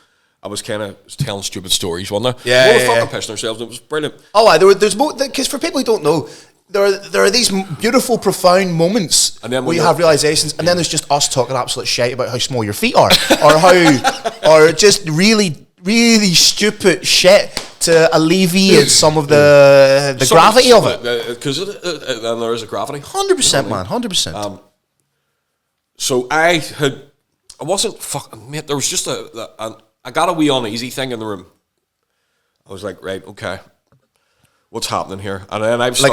I was kind of telling stupid stories, wasn't I? Yeah, fucking pissing ourselves. It was brilliant. Oh, there's more, because for people who don't know, there are these beautiful, profound moments and then where you have realizations, and then there's just us talking absolute shit about how small your feet are, or just really, really stupid shit to alleviate some of the gravity of it. Because there is a gravity. 100%, man, 100%. So I wasn't fucking, mate, there was just I got a wee uneasy thing in the room. I was like, right, okay, what's happening here? And then I started,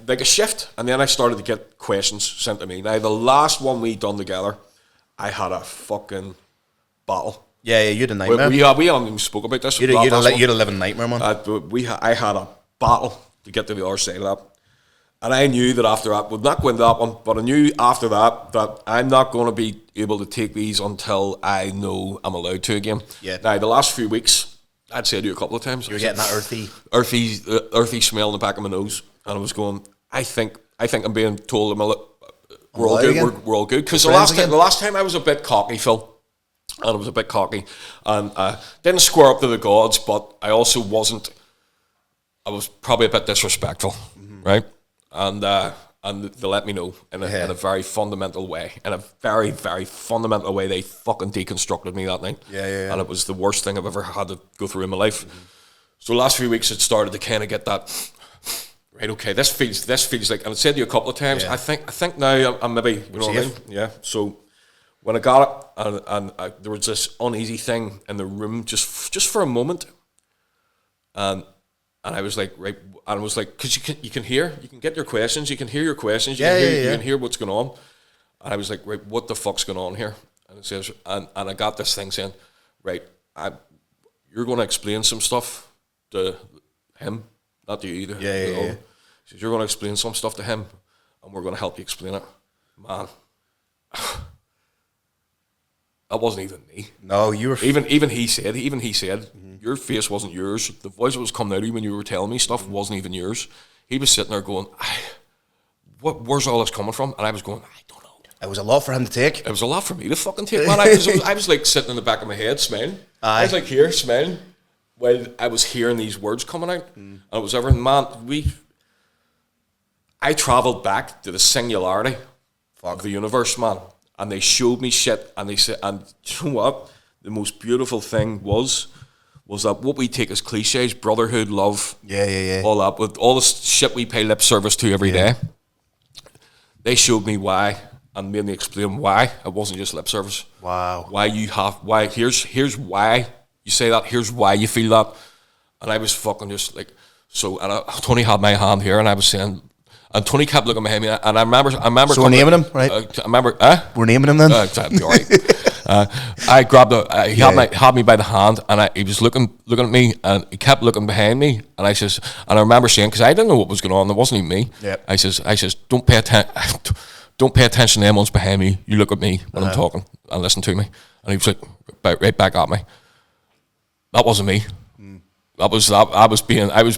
like a shift, and then I started to get questions sent to me. Now, the last one we done together, I had a fucking battle. Yeah, you had a nightmare. We haven't even spoke about this. You had a living nightmare, man. I had a battle to get to the other side of that. And I knew that after that, we'd not go into that one, but I knew after that I'm not going to be able to take these until I know I'm allowed to again. Yeah. Now, the last few weeks, I'd say to you a couple of times. You're getting that earthy smell in the back of my nose. And I was going, I think I'm being told we're all good. We're all good. Because the last time I was a bit cocky, Phil. And I was a bit cocky. And didn't square up to the gods, but I also wasn't. I was probably a bit disrespectful, right? And they let me know in a very fundamental way. In a very, very fundamental way, they fucking deconstructed me that night. Yeah. And it was the worst thing I've ever had to go through in my life. Mm-hmm. So the last few weeks, it started to kind of get that. Right, okay. This feels like, and I said to you a couple of times. Yeah. I think now I'm maybe, you know what I mean? Yeah. So when I got it, and there was this uneasy thing in the room, just for a moment, and I was like, right, and I was like, because you can get your questions, you can hear your questions, you can hear what's going on, and I was like, right, what the fuck's going on here? And it says, and I got this thing saying, right, you're going to explain some stuff to him, not to you either. Yeah. He says, you're going to explain some stuff to him, and we're going to help you explain it. Man, that wasn't even me. No, you were... Even he said, your face wasn't yours. The voice that was coming out of you when you were telling me stuff wasn't even yours. He was sitting there going, where's all this coming from? And I was going, I don't know. It was a lot for him to take. It was a lot for me to fucking take, man. I was like sitting in the back of my head smiling. I was like here smiling while I was hearing these words coming out. And it was everything, man. I travelled back to the singularity of the universe, man. And they showed me shit, and they said, and you know what? The most beautiful thing was that what we take as cliches, brotherhood, love, all that, with all the shit we pay lip service to every day. They showed me why, and made me explain why it wasn't just lip service. Wow. Here's why you say that, here's why you feel that. And I was fucking just like, so, and Tony had my hand here, and I was saying, and Tony kept looking behind me, and I remember. So we're naming him, right? I remember. We're naming him then. Exactly. All right. I grabbed he had me by the hand, and he was looking at me, and he kept looking behind me, and I remember saying, because I didn't know what was going on, it wasn't even me. Yep. I says, don't pay attention to anyone's behind me. You look at me when I'm talking and listen to me. And he was like, right back at me. That wasn't me. I was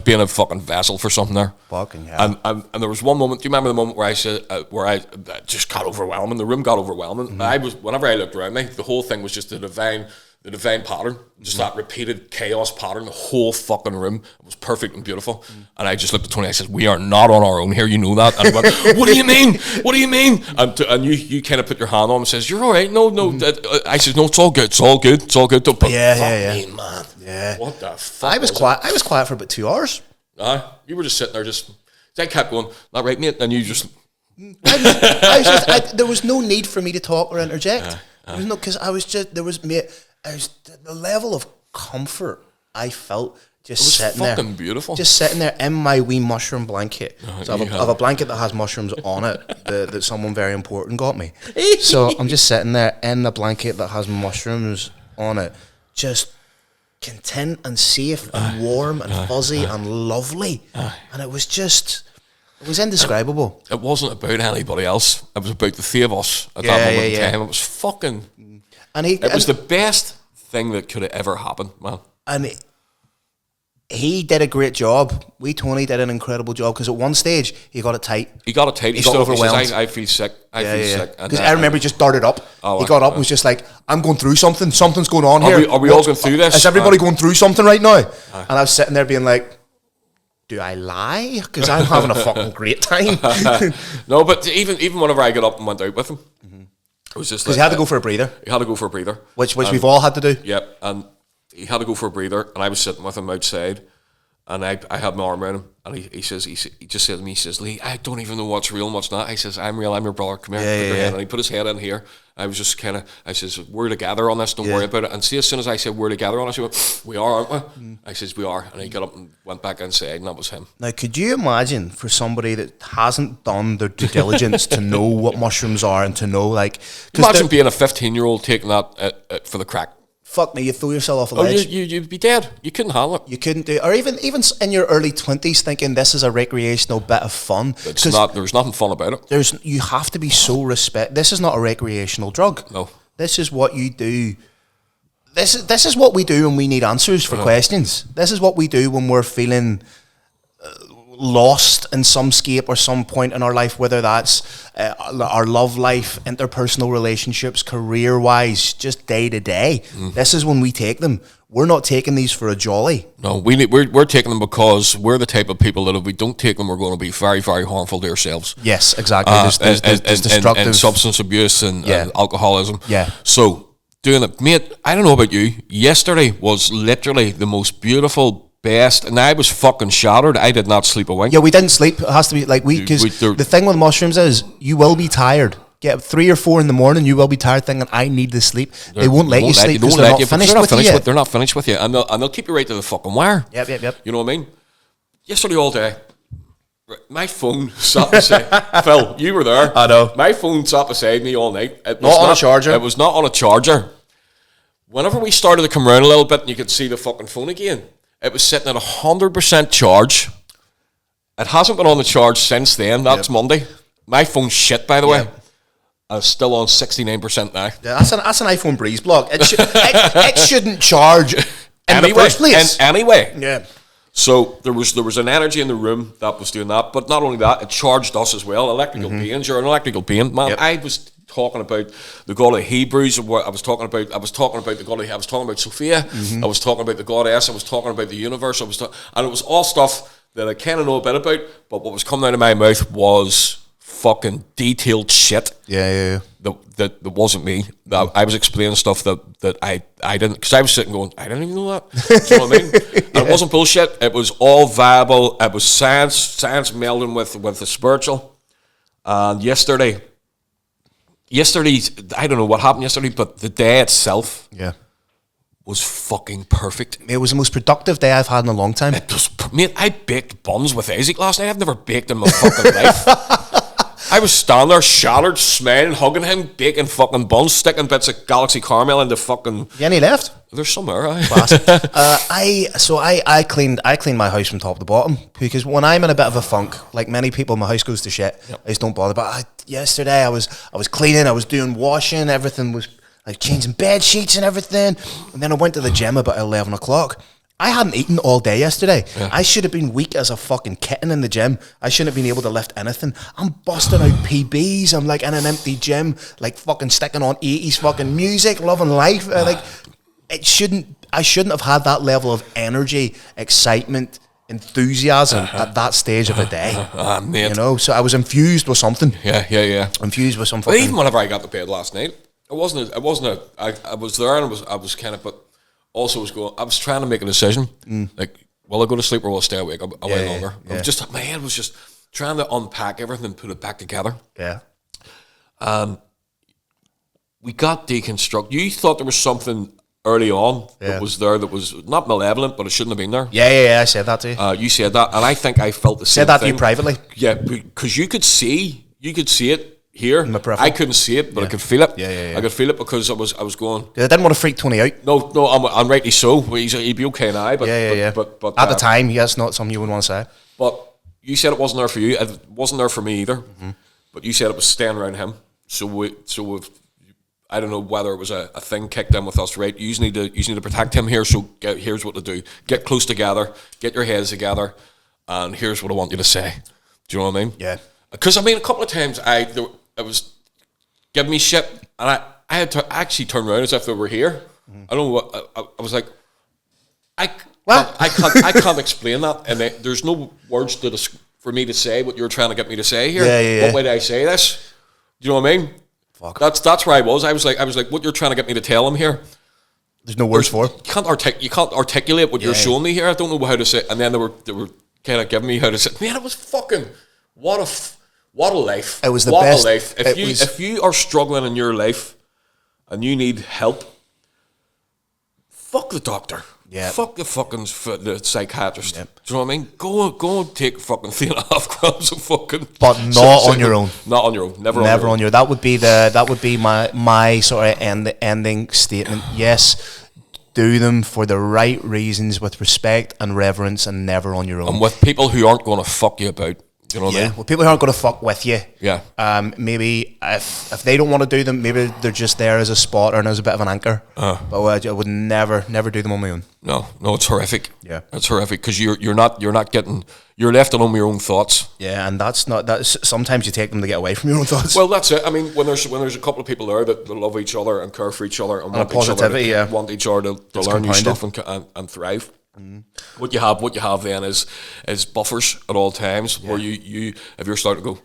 being a fucking vessel for something there. Fucking hell. And there was one moment. Do you remember the moment where I said I just got overwhelming? The room got overwhelming. Mm-hmm. Whenever I looked around me, the whole thing was just the divine pattern, just that repeated chaos pattern. The whole fucking room was perfect and beautiful. And I just looked at Tony. I said, "We are not on our own here. You know that." And he went, "What do you mean? What do you mean?" And you kind of put your hand on him and says, "You're all right. No." I said, "No, it's all good. It's all good. It's all good." But fuck me, man. Yeah. What the fuck? I was quiet for about 2 hours. You were just sitting there, I kept going, "Not right, mate," and you just There was no need for me to talk or interject. There was no, because the level of comfort I felt just sitting there. Fucking beautiful. Just sitting there in my wee mushroom blanket. So I have a blanket that has mushrooms on it that someone very important got me. So I'm just sitting there in a blanket that has mushrooms on it, just content and safe and warm and fuzzy and lovely. And it was indescribable. It wasn't about anybody else. It was about the three of us at that moment in time. It was fucking... It was the best thing that could have ever happened, man. And he did a great job. Tony did an incredible job, because at one stage he got it tight. He got overwhelmed. He says, I feel sick. I feel sick. Because I remember he just darted up. He got up and was just like, I'm going through something. Something's going on here. Are we all going through this? Is everybody going through something right now? And I was sitting there being like, do I lie? Because I'm having a fucking great time. No, but even whenever I got up and went out with him, it was just because he had to go for a breather. He had to go for a breather, which we've all had to do. Yep, and he had to go for a breather, and I was sitting with him outside, and I had my arm around him, and he just said to me, he says, Lee, I don't even know what's real and what's not. I says, I'm real, I'm your brother, come here, put your head. And he put his head in here. I was just I says, we're together on this, don't worry about it. And see, as soon as I said we're together on this, he went, we are, aren't we? I says, we are. And he got up and went back inside, and that was him. Now, could you imagine, for somebody that hasn't done their due diligence to know what mushrooms are and to know, like... Imagine being a 15-year-old taking that for the crack. Fuck me, you throw yourself off a ledge. You'd be dead. You couldn't handle it. You couldn't do it. Or even in your early 20s thinking this is a recreational bit of fun. It's not. There's nothing fun about it. You have to be so this is not a recreational drug. No. This is what you do. This is what we do when we need answers for questions. This is what we do when we're feeling lost in some scape or some point in our life, whether that's our love life, interpersonal relationships, career-wise, just day to day. This is when we take them. We're not taking these for a jolly. No, we're taking them because we're the type of people that if we don't take them, we're going to be very, very harmful to ourselves. Yes, exactly. There's destructive... and substance abuse and alcoholism. Yeah. So, doing it, mate, I don't know about you, yesterday was literally the most beautiful, best, and I was fucking shattered. I did not sleep a wink. Yeah, we didn't sleep. It has to be like because the thing with mushrooms is you will be tired. Get up 3 or 4 in the morning, you will be tired thinking, I need to sleep. They won't let you sleep because they're not finished with you. They're not finished with you, and they'll keep you right to the fucking wire. Yep. You know what I mean? Yesterday all day, my phone sat beside Phil, you were there. I know. My phone sat beside me all night. It was not on a charger. It was not on a charger. Whenever we started to come around a little bit and you could see the fucking phone again, it was sitting at 100% charge. It hasn't been on the charge since then. That's Monday. My phone's shit, by the way. I'm still on 69% now. Yeah, that's an iPhone Breeze block. It shouldn't charge in the first place. Anyway. Yeah. So there was an energy in the room that was doing that, but not only that, it charged us as well. Electrical beings. You're an electrical being, man. Yep. I was talking about the God of Hebrews. I was talking about the God of. I was talking about Sophia. I was talking about the Goddess. I was talking about the universe. And it was all stuff that I kind of know a bit about. But what was coming out of my mouth was fucking detailed shit. Yeah. That wasn't me. That I was explaining stuff that I didn't, because I was sitting going, I didn't even know that. You know what I mean? And it wasn't bullshit. It was all viable. It was science melding with the spiritual. And yesterday, I don't know what happened yesterday, but the day itself was fucking perfect. It was the most productive day I've had in a long time. It was, mate, I baked buns with Isaac last night. I've never baked in my fucking life. I was standing there, shattered, smiling, hugging him, baking fucking buns, sticking bits of Galaxy Caramel into fucking... You any left? There's somewhere. I cleaned my house from top to bottom, because when I'm in a bit of a funk, like many people, my house goes to shit. Yep. I just don't bother. But yesterday I was cleaning, I was doing washing, everything was like changing bed sheets and everything. And then I went to the gym about 11 o'clock. I hadn't eaten all day yesterday. Yeah. I should have been weak as a fucking kitten in the gym. I shouldn't have been able to lift anything. I'm busting out PBs. I'm like in an empty gym, like fucking sticking on 80s fucking music, loving life. I shouldn't have had that level of energy, excitement, enthusiasm at that stage of a day. Mate. You know, so I was infused with something. Yeah. Infused with something. But even whenever I got to bed last night, I was there and I was kind of, but also I was trying to make a decision. Like, will I go to sleep or will I stay awake a while longer? Yeah. My head was just trying to unpack everything and put it back together. Yeah. We got deconstruct. You thought there was something early on that was there that was not malevolent, but it shouldn't have been there. Yeah. I said that to you. You said that, and I think I felt the same Said that thing. to you privately? Yeah, because you could see it here. In my peripheral. I couldn't see it, but I could feel it. Yeah. I could feel it because I was going. I didn't want to freak Tony out. No, I'm rightly so. He'd be okay now, but But at the time, yes, not something you would want to say. But you said it wasn't there for you. It wasn't there for me either. Mm-hmm. But you said it was staying around him. So we've, I don't know whether it was a thing kicked in with us, right? You need to protect him here. So here's what to do: get close together, get your heads together, and here's what I want you to say. Do you know what I mean? Yeah. Because I mean, a couple of times it was giving me shit, and I had to actually turn around as if they were here. Mm-hmm. I don't know what I was like. I can't explain that, and there's no words for me to say what you're trying to get me to say here. Yeah. What way do I say this? Do you know what I mean? Fuck. That's where I was. I was like, what you're trying to get me to tell him here? There's no words for it. You can't articulate what you're showing me here. I don't know how to say it. And then they were kind of giving me how to say it. Man, it was fucking what a life. It was the best. What a life. If you are struggling in your life and you need help, fuck the doctor. Yeah. Fuck the fucking the psychiatrist. Yep. Do you know what I mean? Go and take fucking 3.5 grams of fucking. But not on your own. Not on your own. Never on your own. That would be my sort of ending statement. Yes, do them for the right reasons, with respect and reverence, and never on your own. And with people who aren't going to fuck you about. You know what I mean? Well, people who aren't going to fuck with you. Yeah. Maybe if they don't want to do them, maybe they're just there as a spotter and as a bit of an anchor. But I would never do them on my own. No, it's horrific. Yeah, it's horrific because you're left alone with your own thoughts. Yeah, and that's sometimes you take them to get away from your own thoughts. Well, that's it. I mean, when there's a couple of people there that love each other and care for each other and want each other to learn new stuff and thrive. Mm. What you have then is buffers at all times where you if you're starting to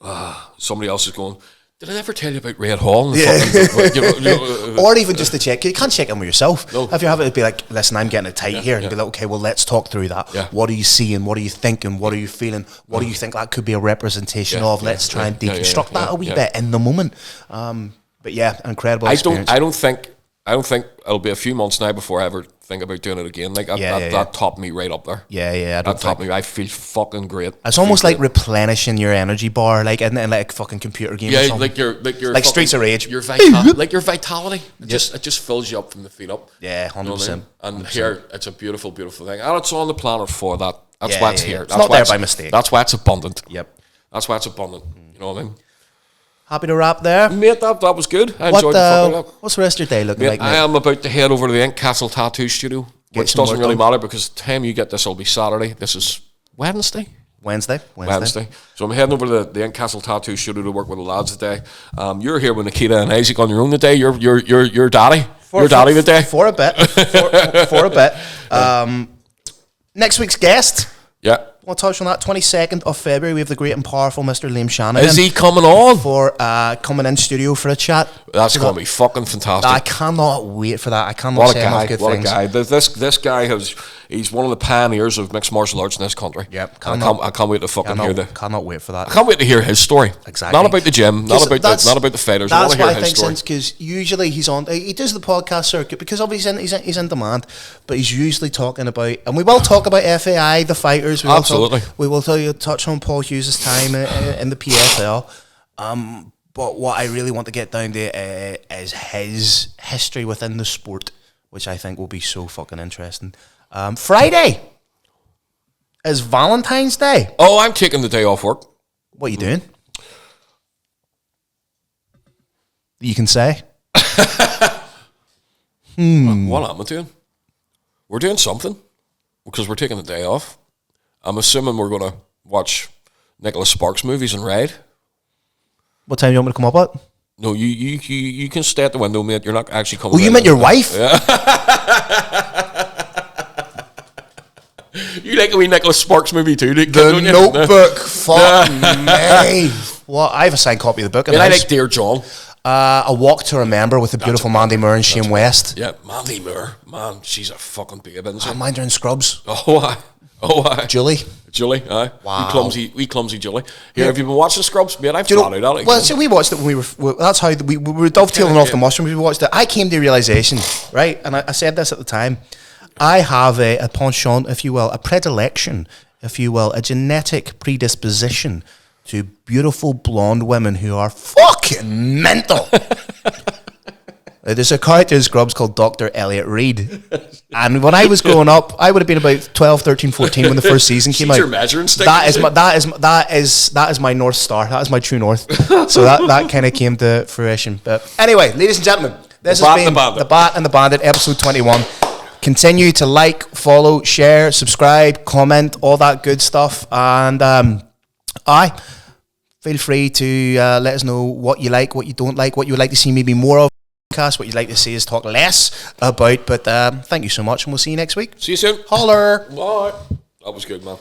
go, somebody else is going, did I ever tell you about Red Hall? Or even just to check. You can't check in with yourself. No. If you have it, it'd be like, listen, I'm getting it tight here. And be like, okay, well, let's talk through that. Yeah. What are you seeing? What are you thinking? What are you feeling? What do you think that could be a representation of? Let's try and deconstruct that a wee bit in the moment. But yeah, incredible experience. I don't think it'll be a few months now before I ever think about doing it again. Like that topped me right up there. Yeah. That topped me. I feel fucking great. It's almost like replenishing your energy bar, like in like a fucking computer game. Yeah, or like your like Streets of Rage. Your like your vitality. It just fills you up from the feet up. Yeah, 100%. And here, it's a beautiful, beautiful thing, and it's on the planet for that. That's why it's here. It's not there by mistake. That's why it's abundant. Yep. That's why it's abundant. You know what I mean? Happy to wrap there, mate. That was good. I enjoyed the fucking what's the rest of your day looking like, mate? I am about to head over to the Ink Castle Tattoo Studio, which doesn't really matter because the time you get this will be Saturday. This is Wednesday. So I'm heading over to the Ink Castle Tattoo Studio to work with the lads today. You're here with Nikita and Isaac on your own today. You're daddy. You're daddy today for a bit. For a bit. Next week's guest. Yeah. We'll touch on that. 22nd of February, we have the great and powerful Mr. Liam Shannon. Is he coming on? For coming in studio for a chat. That's going to be fucking fantastic. I cannot wait for that. I cannot say enough good things. What a guy. This guy he's one of the pioneers of mixed martial arts in this country. Yep. I can't wait to fucking hear that. Cannot wait for that. I can't wait to hear his story. Exactly. Not about the gym, not about the fighters. That's I want what to hear I his think story. because usually he does the podcast circuit because obviously he's in demand, but he's usually talking about, and we will talk about FAI, the fighters. Absolutely. We will touch on Paul Hughes' time in the PFL. But what I really want to get down to is his history within the sport, which I think will be so fucking interesting. Friday is Valentine's Day. Oh, I'm taking the day off work. What are you doing? You can say. What am I doing? We're doing something because we're taking the day off. I'm assuming we're going to watch Nicholas Sparks movies and ride. What time do you want me to come up at? No, you can stay at the window, mate. You're not actually coming. Oh, you meant your wife? Yeah. You like a wee Nicholas Sparks movie too, The Notebook. Fuck me. Well, I have a signed copy of the book. I like Dear John. A Walk to Remember with the beautiful Mandy Moore and Shane West. Yeah, Mandy Moore. Man, she's a fucking babe, isn't she? I mind her in Scrubs. Oh, Oh, aye. Julie. Julie, aye. Wow. We clumsy Julie. Here, have you been watching Scrubs? Mate, I've thought out that. Well, so we watched it when we were. That's how we were dovetailing off the mushrooms. We watched it. I came to realization, right, and I said this at the time. I have a penchant, if you will, a predilection, if you will, a genetic predisposition to beautiful blonde women who are fucking mental. There's a character in Scrubs called Dr. Elliot Reed. And when I was growing up, I would have been about 12, 13, 14 when the first season came out. Your measuring stick. That is my North Star. That is my true north. So that kind of came to fruition. But anyway, ladies and gentlemen, this has been The Bat and the Bandit, episode 21. Continue to like, follow, share, subscribe, comment, all that good stuff. And feel free to let us know what you like, what you don't like, what you would like to see maybe more of. What you'd like to see us talk less about, but thank you so much, and we'll see you next week. See you soon. Holler. Bye. That was good, man.